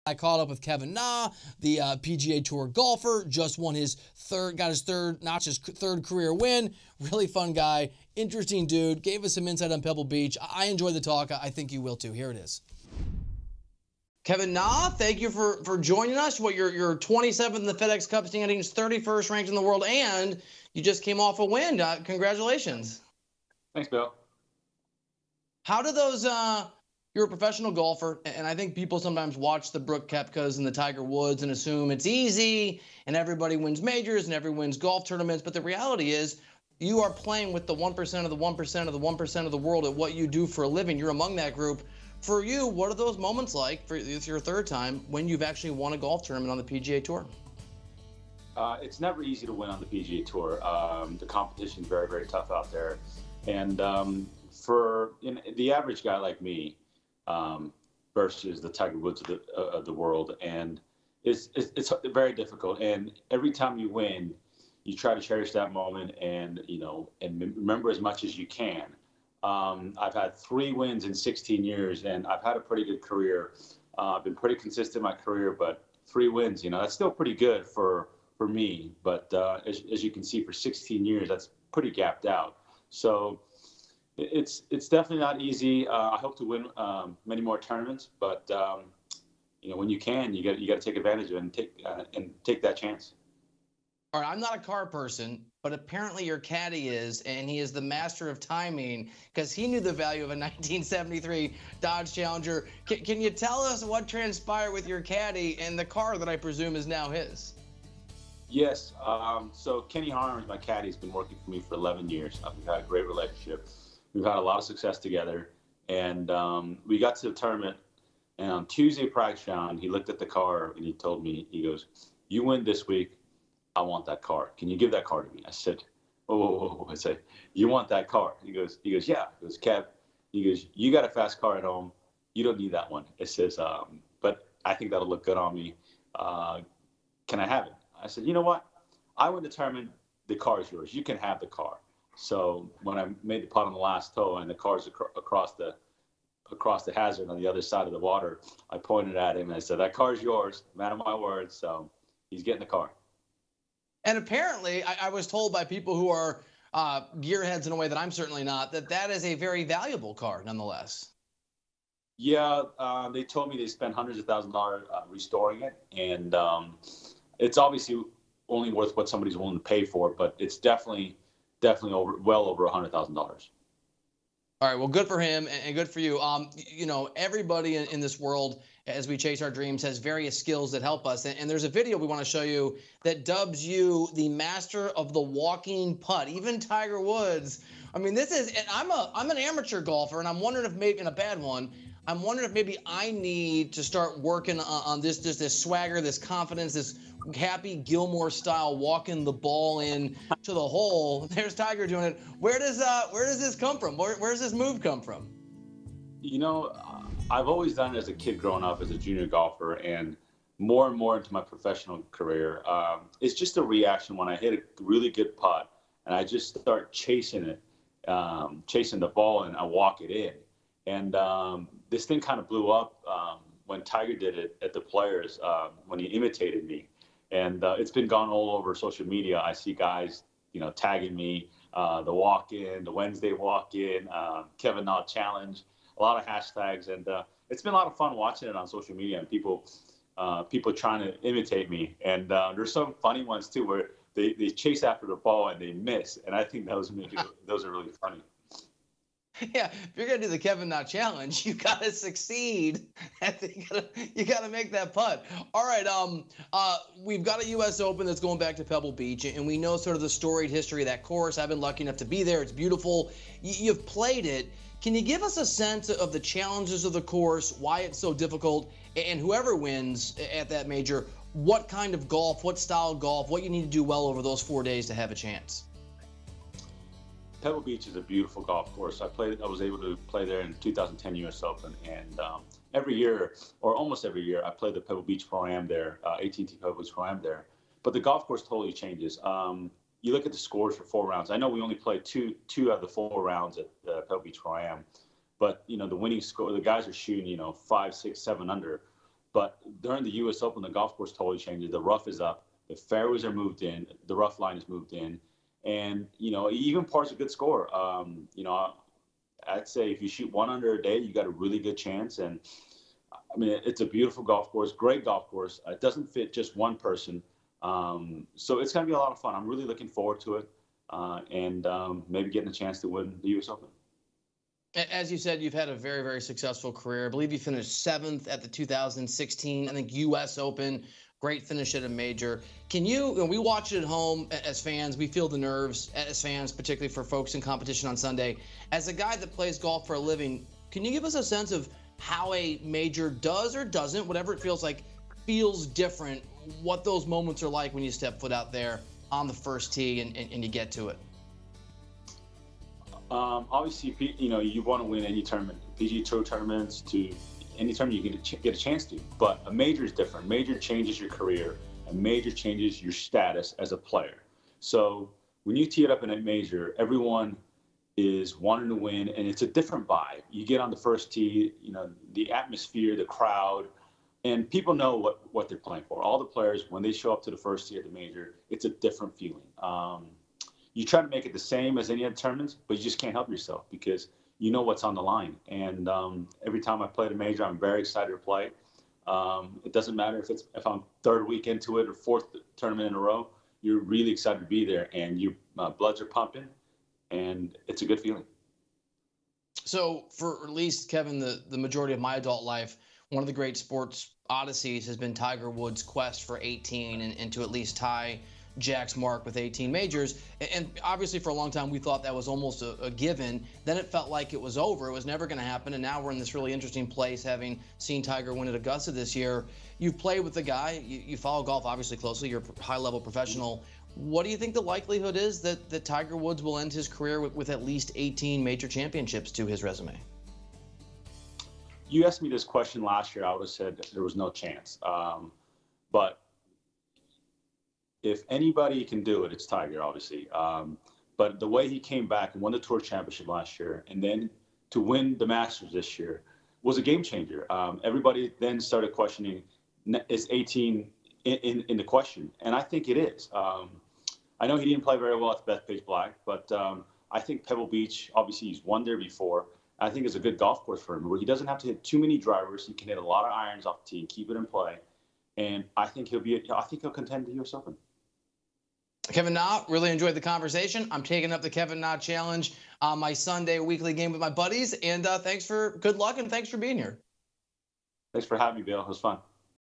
I caught up with Kevin Na, the PGA Tour golfer, just won his third career win. Really fun guy, interesting dude, gave us some insight on Pebble Beach. I enjoyed the talk. I think you will too. Here it is. Kevin Na, thank you for joining us. You're 27th in the FedEx Cup standings, 31st ranked in the world, and you just came off a win. Congratulations. Thanks, Bill. How do those you're a professional golfer, and I think people sometimes watch the Brooke Koepkas and the Tiger Woods and assume it's easy and everybody wins majors and everyone wins golf tournaments, but the reality is you are playing with the 1% of the 1% of the 1% of the world at what you do for a living. You're among that group. For you, what are those moments like, for it's your third time, when you've actually won a golf tournament on the PGA Tour? It's never easy to win on the PGA Tour. The competition is very, very tough out there. And for the average guy like me versus the Tiger Woods of the world, and it's very difficult. And every time you win, you try to cherish that moment and remember as much as you can. I've had 3 wins in 16 years, and I've had a pretty good career. I've been pretty consistent in my career, but 3 wins, that's still pretty good for me. But as you can see, for 16 years, that's pretty gapped out. So it's definitely not easy. I hope to win many more tournaments, but when you can, you got to take advantage of it and take that chance. All right, I'm not a car person, but apparently your caddy is, and he is the master of timing because he knew the value of a 1973 Dodge Challenger. Can you tell us what transpired with your caddy and the car that I presume is now his? Yes. So Kenny Harms, my caddy, has been working for me for 11 years. We've had a great relationship. We've had a lot of success together, and we got to the tournament. And on Tuesday practice round, he looked at the car and he told me, he goes, "You win this week. I want that car. Can you give that car to me?" I said, "Oh." I said, "You want that car?" He goes, "Yeah." He goes, "Kev," he goes, "You got a fast car at home. You don't need that one." It says, "But I think that'll look good on me. Can I have it?" I said, "You know what? I win the tournament. The car is yours. You can have the car." So when I made the putt on the last toe and the car's across the hazard on the other side of the water, I pointed at him and I said, "That car's yours. Man of my word." So he's getting the car. And apparently, I was told by people who are gearheads in a way that I'm certainly not, that is a very valuable car nonetheless. Yeah, they told me they spent hundreds of thousands of dollars restoring it. And it's obviously only worth what somebody's willing to pay for, but it's definitely well over $100,000. All right, well, good for him and good for you. Everybody in this world, as we chase our dreams, has various skills that help us. And there's a video we want to show you that dubs you the master of the walking putt. Even Tiger Woods. I mean, I'm an amateur golfer, and I'm wondering if maybe, in a bad one, I'm wondering if maybe I need to start working on this swagger, this confidence, this Happy Gilmore style walking the ball in to the hole. There's Tiger doing it. Where does this come from? Where's this move come from? I've always done it as a kid growing up as a junior golfer, and more into my professional career. It's just a reaction when I hit a really good putt and I just start chasing it, chasing the ball, and I walk it in. And this thing kind of blew up when Tiger did it at the Players, when he imitated me. And it's been gone all over social media. I see guys, tagging me, the walk-in, the Wednesday walk-in, Kevin Na challenge, a lot of hashtags. And it's been a lot of fun watching it on social media and people trying to imitate me. And there's some funny ones, too, where they chase after the ball and they miss. And I think those are really funny. Yeah, if you're gonna do the Kevin Na challenge, you gotta succeed. You gotta make that putt. All right, we've got a U.S. Open that's going back to Pebble Beach, and we know sort of the storied history of that course. I've been lucky enough to be there. It's beautiful. You've played it. Can you give us a sense of the challenges of the course, why it's so difficult, and whoever wins at that major, what kind of golf, what style of golf, what you need to do well over those 4 days to have a chance? Pebble Beach is a beautiful golf course. I was able to play there in 2010 U.S. Open, and every year, or almost every year, I play the Pebble Beach Pro-Am there, AT&T Pebble Beach Pro-Am there. But the golf course totally changes. You look at the scores for 4 rounds. I know we only played two out of the 4 rounds at the Pebble Beach Pro-Am, but the winning score, the guys are shooting 5, 6, 7 under. But during the U.S. Open, the golf course totally changes. The rough is up, the fairways are moved in, the rough line is moved in, and even par's a good score. I'd say if you shoot 1 under a day, you got a really good chance. And I mean, it's a beautiful golf course, great golf course. It doesn't fit just one person. So it's going to be a lot of fun. I'm really looking forward to it, and maybe getting a chance to win the U.S. Open. As you said, you've had a very, very successful career. I believe you finished 7th at the 2016, I think, U.S. Open. Great finish at a major. Can you, when we watch it at home as fans, we feel the nerves as fans, particularly for folks in competition on Sunday. As a guy that plays golf for a living, can you give us a sense of how a major does or doesn't, whatever it feels like, feels different, what those moments are like when you step foot out there on the first tee and you get to it? Obviously, you want to win any tournament, PGA Tour tournaments to any tournament you can get a chance to. But a major is different. Major changes your career. A major changes your status as a player. So when you tee it up in a major, everyone is wanting to win, and it's a different vibe. You get on the first tee, the atmosphere, the crowd, and people know what they're playing for. All the players, when they show up to the first tee at the major, it's a different feeling. You try to make it the same as any other tournaments, but you just can't help yourself because you know what's on the line. And every time I play the major, I'm very excited to play. It doesn't matter if I'm third week into it or fourth tournament in a row. You're really excited to be there, and your bloods are pumping, and it's a good feeling. So for at least, Kevin, the majority of my adult life, one of the great sports odysseys has been Tiger Woods' quest for 18 and to at least tie Jack's mark with 18 majors. And obviously for a long time we thought that was almost a given. Then it felt like it was over. It was never going to happen. And now we're in this really interesting place, having seen Tiger win at Augusta this year. You've played with the guy. You follow golf obviously closely. You're a high-level professional. What do you think the likelihood is that Tiger Woods will end his career with at least 18 major championships to his resume? You asked me this question last year, I would have said there was no chance. But if anybody can do it, it's Tiger, obviously. But the way he came back and won the Tour Championship last year, and then to win the Masters this year, was a game changer. Everybody then started questioning, is 18 in the question? And I think it is. I know he didn't play very well at the Bethpage Black, but I think Pebble Beach, obviously he's won there before. I think it's a good golf course for him where he doesn't have to hit too many drivers. He can hit a lot of irons off the tee and keep it in play. And I think he'll contend the U.S. Open. Kevin Na, really enjoyed the conversation. I'm taking up the Kevin Na challenge on my Sunday weekly game with my buddies. And good luck and thanks for being here. Thanks for having me, Bill. It was fun.